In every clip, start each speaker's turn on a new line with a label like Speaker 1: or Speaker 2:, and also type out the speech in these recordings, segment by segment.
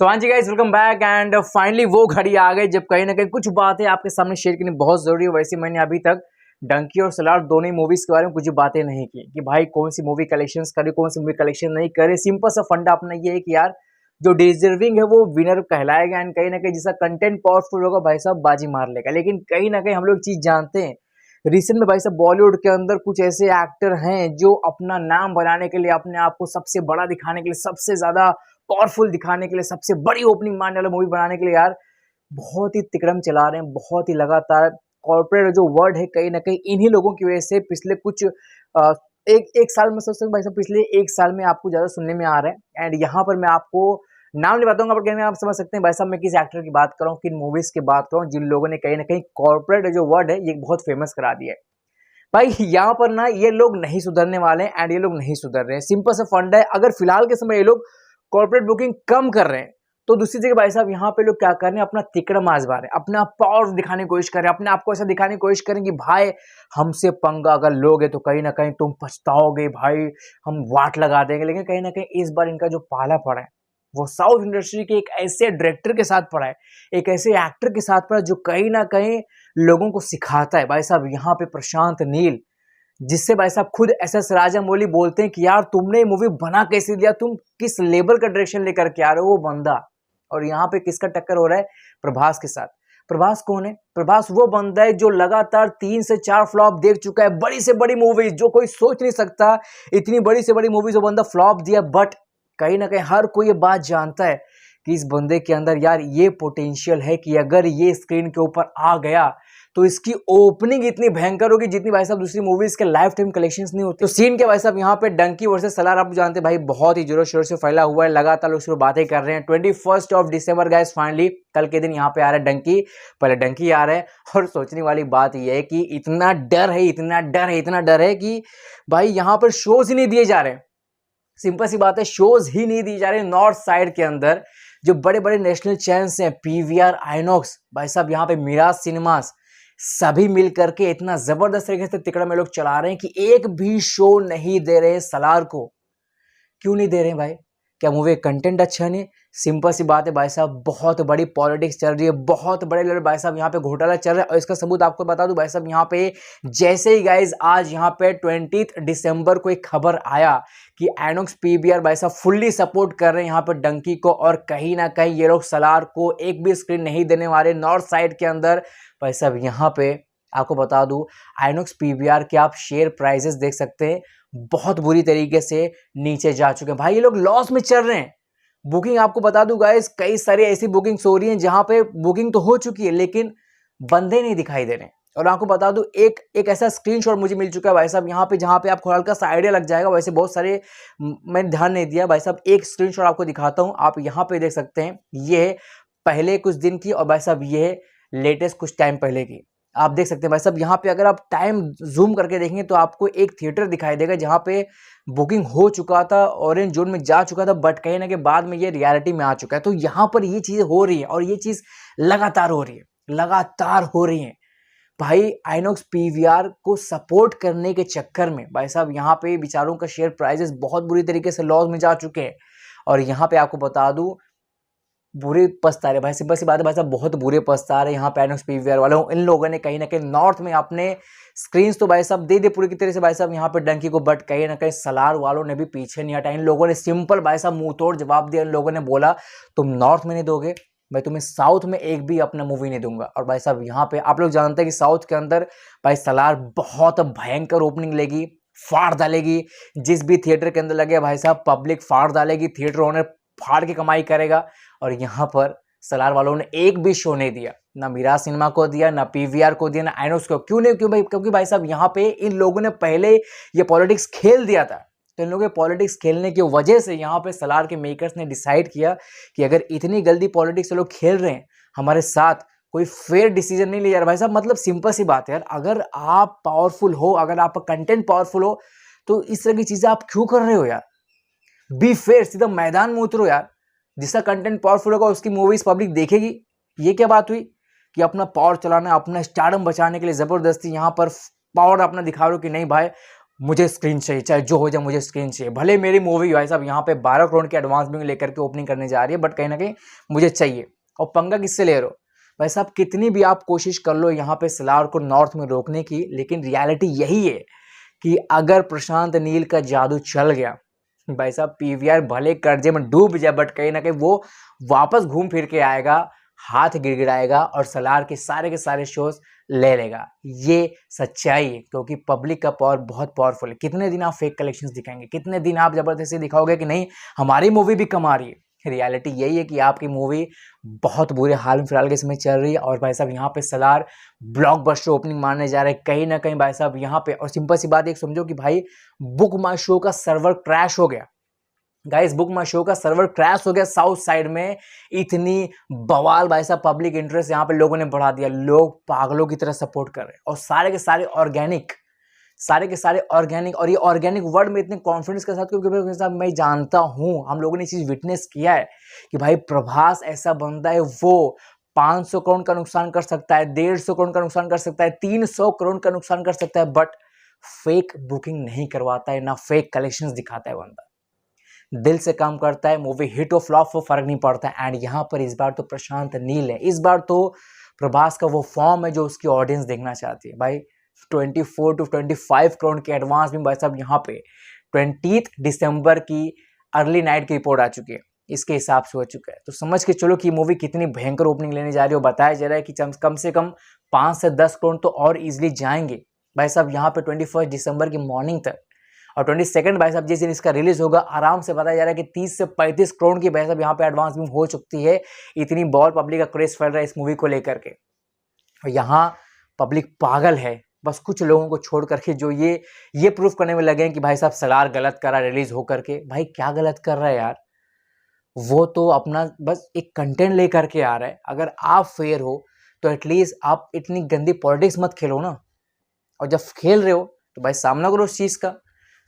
Speaker 1: सो हाँ जी guys, welcome back and finally वो घड़ी आ गई जब कहीं ना कहीं कुछ बातें आपके सामने शेयर करनी बहुत जरूरी है। वैसे मैंने अभी तक डंकी और सलार दोनों ही मूवीज के बारे में कुछ बातें नहीं की कि भाई कौन सी मूवी कलेक्शंस करे, कौन सी मूवी कलेक्शन नहीं करे। सिंपल सा फंडा अपना ये है कि यार जो डिजर्विंग है वो विनर कहलाएगा एंड कहीं ना कहीं जिसका कंटेंट पावरफुल होगा भाई साहब बाजी मार लेगा। लेकिन कहीं ना कहीं हम लोग चीज जानते हैं, रिसेंट में भाई साहब बॉलीवुड के अंदर कुछ ऐसे एक्टर हैं जो अपना नाम बनाने के लिए, अपने आप को सबसे बड़ा दिखाने के लिए, सबसे ज्यादा पावरफुल दिखाने के लिए, सबसे बड़ी ओपनिंग मारने वाला मूवी बनाने के लिए यार बहुत ही तिकड़म चला रहे हैं, बहुत ही लगातार। कॉर्पोरेट जो वर्ड है कहीं ना कहीं इन्हीं लोगों की वजह से पिछले कुछ एक एक साल में सोचते भाई साहब, पिछले एक साल में आपको ज्यादा सुनने में आ रहा है। एंड यहाँ पर मैं आपको नाम नहीं बताऊंगा, पर आप समझ सकते हैं भाई साहब मैं किस एक्टर की बात कर रहा हूँ, किन मूवीज की बात कर रहा हूँ, जिन लोगों ने कहीं ना कहीं कॉर्पोरेट जो वर्ड है ये बहुत फेमस करा दिया है। भाई यहाँ पर ना ये लोग नहीं सुधरने वाले हैं एंड ये लोग नहीं सुधर रहे हैं। सिंपल सा फंड है, अगर फिलहाल के समय ये लोग कॉर्पोरेट बुकिंग कम कर रहे हैं तो दूसरी जगह भाई साहब यहाँ पे लोग क्या कर रहे हैं, अपना तिकड़म आजमा रहे हैं, अपना पावर दिखाने की कोशिश कर रहे हैं, अपने आप को ऐसा दिखाने की कोशिश करें कि भाई हमसे पंगा अगर लोगे तो कहीं ना कहीं तुम पछताओगे, भाई हम वाट लगा देंगे। लेकिन कहीं ना कहीं इस बार इनका जो पाला पड़ा है वो साउथ इंडस्ट्री के एक ऐसे डायरेक्टर के साथ पड़ा है, एक ऐसे एक्टर के साथ पड़ा जो कहीं ना कहीं लोगों को सिखाता है। भाई साहब यहाँ पे प्रशांत नील, जिससे भाई साहब खुद एस राजामौली बोलते हैं कि यार तुमने ये मूवी बना कैसे दिया, तुम किस लेवल का डायरेक्शन लेकर के आ रहे हो वो बंदा। और यहाँ पे किसका टक्कर हो रहा है? प्रभास के साथ। प्रभास कौन है? प्रभास वो बंदा है जो लगातार 3 से 4 फ्लॉप देख चुका है, बड़ी से बड़ी मूवीज जो कोई सोच नहीं सकता, इतनी बड़ी से बड़ी मूवीज वो बंदा फ्लॉप दिया। बट कहीं ना कहीं हर कोई ये बात जानता है कि इस बंदे के अंदर यार ये पोटेंशियल है कि अगर ये स्क्रीन के ऊपर आ गया तो इसकी ओपनिंग इतनी भयंकर होगी जितनी भाई साहब दूसरी मूवीज के लाइफ टाइम कलेक्शंस नहीं होते। तो सीन के भाई साहब यहाँ पे डंकी वर्सेस सलार आप जानते हैं भाई बहुत ही जोरों शोर से फैला हुआ है, लगातार लोग शुरू बातें कर रहे हैं। 21 दिसंबर गाइस फाइनली कल के दिन यहाँ पे आ रहा है डंकी, पहले डंकी आ रहा है। और सोचने वाली बात यह है कि इतना डर है, इतना डर है, इतना डर है कि भाई यहाँ पर शोज ही नहीं दिए जा रहे। सिंपल सी बात है, शोज ही नहीं दिए जा रहे नॉर्थ साइड के अंदर। जो बड़े बड़े नेशनल चैनल्स हैं, पीवीआर, आइनॉक्स, भाई साहब यहाँ पे मिराज सिनेमास, सभी मिल करके इतना जबरदस्त तरीके से तिकड़ा में लोग चला रहे हैं कि एक भी शो नहीं दे रहे सलार को। क्यों नहीं दे रहे हैं भाई? क्या मूवी कंटेंट अच्छा नहीं? सिंपल सी बात है भाई साहब, बहुत बड़ी पॉलिटिक्स चल रही है, बहुत बड़े लेवल भाई साहब यहाँ पे घोटाला चल रहा है। और इसका सबूत आपको बता दूं भाई साहब, यहाँ पे जैसे ही गाइज आज यहाँ पे 20 दिसंबर को एक खबर आया कि आइनॉक्स पीवीआर भाई साहब फुल्ली सपोर्ट कर रहे हैं यहाँ पे डंकी को, और कहीं ना कहीं ये लोग सलार को एक भी स्क्रीन नहीं देने वाले नॉर्थ साइड के अंदर। भाई साहब यहाँ पे आपको बता दूं आइनॉक्स पीवीआर के आप शेयर प्राइसेस देख सकते हैं, बहुत बुरी तरीके से नीचे जा चुके हैं भाई, ये लोग लॉस में चल रहे हैं। बुकिंग आपको बता दूं गाइस, कई सारी ऐसी बुकिंग्स हो रही हैं जहां पे बुकिंग तो हो चुकी है लेकिन बंदे नहीं दिखाई दे रहे हैं। और आपको बता दूं एक ऐसा स्क्रीनशॉट मुझे मिल चुका है भाई साहब यहाँ पे, जहां पे आपको हल्का सा आइडिया लग जाएगा। वैसे बहुत सारे मैंने ध्यान नहीं दिया भाई साहब, एक स्क्रीनशॉट आपको दिखाता हूं, आप यहाँ पे देख सकते हैं। ये पहले कुछ दिन की और भाई साहब ये लेटेस्ट कुछ टाइम पहले की आप देख सकते हैं भाई साहब। यहाँ पे अगर आप टाइम जूम करके देखेंगे तो आपको एक थिएटर दिखाई देगा जहाँ पे बुकिंग हो चुका था, ऑरेंज जोन में जा चुका था, बट कहीं ना कहीं बाद में ये रियलिटी में आ चुका है। तो यहाँ पर ये चीजें हो रही है और ये चीज लगातार हो रही है, लगातार हो रही है भाई। आइनॉक्स पीवीआर को सपोर्ट करने के चक्कर में भाई साहब यहाँ पे बेचारों का शेयर प्राइसेस बहुत बुरी तरीके से लॉस में जा चुके हैं। और यहाँ पे आपको बता दूं बुरे पछता रहे भाई, सिंपल सी बात है भाई साहब, बहुत बुरे पछता रहे यहाँ पे आइनॉक्स पीवीआर वालों। इन लोगों ने कहीं ना कहीं नॉर्थ में अपने स्क्रीन्स तो भाई साहब दे दे पूरी की तरह से भाई साहब यहाँ पे डंकी को, बट कहीं ना कहीं सलार वालों ने भी पीछे नहीं हटा। इन लोगों ने सिंपल भाई साहब मुंह तोड़ जवाब दिया। इन लोगों ने बोला तुम नॉर्थ में नहीं दोगे, मैं तुम्हें साउथ में एक भी अपना मूवी नहीं दूंगा। और भाई साहब यहाँ पे आप लोग जानते हैं कि साउथ के अंदर भाई सलार बहुत भयंकर ओपनिंग लेगी, फाड़ डालेगी। जिस भी थिएटर के अंदर लगे भाई साहब पब्लिक फाड़ डालेगी, थिएटर ओनर फाड़ के कमाई करेगा। और यहाँ पर सलार वालों ने एक भी शो नहीं दिया, ना मिराज सिनेमा को दिया, ना पीवीआर को दिया, ना आइनॉक्स को। क्यों नहीं? क्यों भाई? क्योंकि भाई साहब यहाँ पे इन लोगों ने पहले ये पॉलिटिक्स खेल दिया था। तो इन लोगों के पॉलिटिक्स खेलने की वजह से यहाँ पे सलार के मेकर्स ने डिसाइड किया कि अगर इतनी गलती पॉलिटिक्स लोग खेल रहे हैं हमारे साथ, कोई फेयर डिसीजन नहीं लिया भाई साहब। मतलब सिंपल सी बात है यार, अगर आप पावरफुल हो, अगर आपका कंटेंट पावरफुल हो, तो इस तरह की चीजें आप क्यों कर रहे हो यार? बी फेयर, सीधा मैदान में उतरो यार। जिसका कंटेंट पावरफुल होगा उसकी मूवीज पब्लिक देखेगी। ये क्या बात हुई कि अपना पावर चलाना, अपना स्टारडम बचाने के लिए जबरदस्ती यहाँ पर पावर अपना दिखा रहे हो कि नहीं भाई मुझे स्क्रीन चाहिए, चाहे जो हो जाए मुझे स्क्रीन चाहिए, भले मेरी मूवी भाई साहब यहाँ पे 12 करोड़ की एडवांस बुकिंग लेकर के ओपनिंग करने जा रही है, बट कहीं ना कहीं मुझे चाहिए। और पंगा किससे ले रहे हो भाई साहब, कितनी भी आप कोशिश कर लो यहाँ पे सलार को नॉर्थ में रोकने की, लेकिन रियलिटी यही है कि अगर प्रशांत नील का जादू चल गया भाई साहब, पीवीआर भले कर्जे में डूब जाए, बट कहीं ना कहीं वो वापस घूम फिर के आएगा, हाथ गिड़गिड़ाएगा और सलार के सारे शोज ले लेगा। ये सच्चाई है, क्योंकि पब्लिक का पावर बहुत पावरफुल है। कितने दिन आप फेक कलेक्शंस दिखाएंगे, कितने दिन आप जबरदस्ती दिखाओगे कि नहीं हमारी मूवी भी कमा रही है। रियलिटी यही है कि आपकी मूवी बहुत बुरे हाल में फिलहाल के समय चल रही है, और भाई साहब यहाँ पे सलार ब्लॉकबस्टर ओपनिंग मारने जा रहे हैं कहीं ना कहीं भाई साहब यहाँ पे। और सिंपल सी बात एक समझो कि भाई बुक माई शो का सर्वर क्रैश हो गया गाइस, बुक माई शो का सर्वर क्रैश हो गया साउथ साइड में। इतनी बवाल भाई साहब पब्लिक इंटरेस्ट यहाँ पे लोगों ने बढ़ा दिया, लोग पागलों की तरह सपोर्ट कर रहे हैं, और सारे के सारे ऑर्गेनिक, और ये ऑर्गेनिक वर्ड में इतने कॉन्फिडेंस के साथ, क्योंकि साहब मैं जानता हूँ, हम लोगों ने चीज विटनेस किया है कि भाई प्रभास ऐसा बंदा है, वो 500 करोड़ का नुकसान कर सकता है, 150 करोड़ का नुकसान कर सकता है, 300 करोड़ का नुकसान कर सकता है, बट फेक बुकिंग नहीं करवाता है, ना फेक कलेक्शंस दिखाता है। बंदा दिल से काम करता है, मूवी हिट और फ्लॉप वो फर्क नहीं पड़ता है। एंड यहाँ पर इस बार तो प्रशांत नील है, इस बार तो प्रभास का वो फॉर्म है जो उसकी ऑडियंस देखना चाहती है। भाई 24 to 25 करोड़ के एडवांस में भाई साहब यहाँ पे 20 दिसंबर की अर्ली नाइट की रिपोर्ट आ चुकी है, इसके हिसाब से हो चुका है। तो समझ के चलो कि मूवी कितनी भयंकर ओपनिंग लेने जा रही है। बताया जा रहा है कि कम से कम 5 से 10 करोड़ तो और इजिली जाएंगे भाई साहब यहाँ पे 21 दिसंबर की मॉर्निंग तक। और 22 भाई साहब जिस दिन इसका रिलीज होगा, आराम से बताया जा रहा है कि 30 से 35 करोड़ की भाई साहब यहाँ पे एडवांस बुकिंग हो चुकी है। इतनी बहुत पब्लिक का क्रेज फैल रहा है इस मूवी को लेकर के, और यहाँ पब्लिक पागल है। बस कुछ लोगों को छोड़ करके जो ये प्रूफ करने में लगे हैं कि भाई साहब सलार गलत कर रहा है रिलीज होकर के। भाई क्या गलत कर रहा है यार, वो तो अपना बस एक कंटेंट लेकर के आ रहा है। अगर आप फेयर हो तो एटलीस्ट आप इतनी गंदी पॉलिटिक्स मत खेलो ना, और जब खेल रहे हो तो भाई सामना करो उस चीज़ का।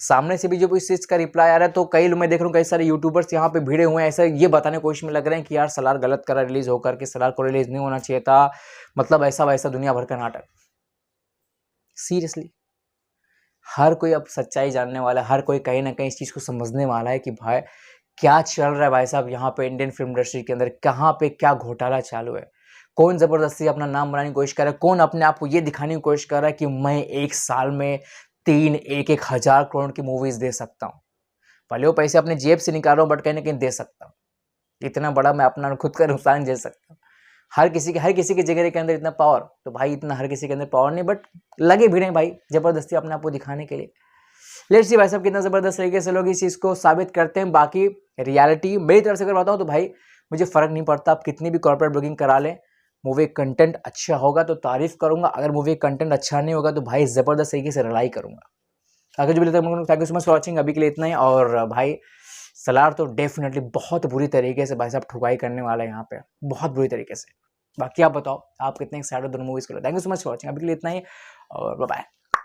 Speaker 1: सामने से भी जो इस चीज़ का रिप्लाई आ रहा है, तो कई लोग मैं देख रहा हूँ कई सारे यूट्यूबर्स यहाँ पे भिड़े हुए हैं, ऐसा ये बताने की कोशिश में लग रहे हैं कि यार सलार गलत करा रिलीज होकर के, सलार को रिलीज नहीं होना चाहिए था, मतलब ऐसा वैसा दुनिया भर का नाटक। सीरियसली हर कोई अब सच्चाई जानने वाला है, हर कोई कहीं ना कहीं इस चीज़ को समझने वाला है कि भाई क्या चल रहा है भाई साहब यहाँ पे इंडियन फिल्म इंडस्ट्री के अंदर, कहाँ पे क्या घोटाला चालू है, कौन जबरदस्ती अपना नाम बनाने की कोशिश कर रहा है, कौन अपने आप को ये दिखाने की कोशिश कर रहा है कि मैं एक साल में 1,000 करोड़ की मूवीज दे सकता हूँ। भले वो पैसे अपने जेब से निकाल रहा हूँ, बट कहीं ना कहीं दे सकता हूँ। इतना बड़ा मैं अपना खुद का नुकसान झेल सकता हूँ। हर किसी के जिगरे के अंदर इतना पावर, तो भाई इतना हर किसी के अंदर पावर नहीं, बट लगे भी नहीं भाई जबरदस्ती अपने आप को दिखाने के लिए। लेट्स सी भाई साहब कितना जबरदस्त तरीके से लोग इस चीज़ को साबित करते हैं। बाकी रियलिटी मेरी तरफ से अगर बताऊँ तो भाई मुझे फर्क नहीं पड़ता, आप कितनी भी कॉर्पोरेट बुकिंग करा लें, मूवी कंटेंट अच्छा होगा तो तारीफ करूंगा, अगर मूवी कंटेंट अच्छा नहीं होगा तो भाई जबरदस्त तरीके से लड़ाई करूंगा। आगे जो भी thank you so much for watching, अभी के लिए इतना ही। और भाई सलार तो डेफिनेटली बहुत बुरी तरीके से भाई साहब ठुकाई करने वाला है यहाँ पे, बहुत बुरी तरीके से। बाकी आप बताओ आप कितने एक्साइटेड हो दोनों मूवीज के लिए। Thank you so much for watching, अभी के लिए इतना ही और बाय बाय।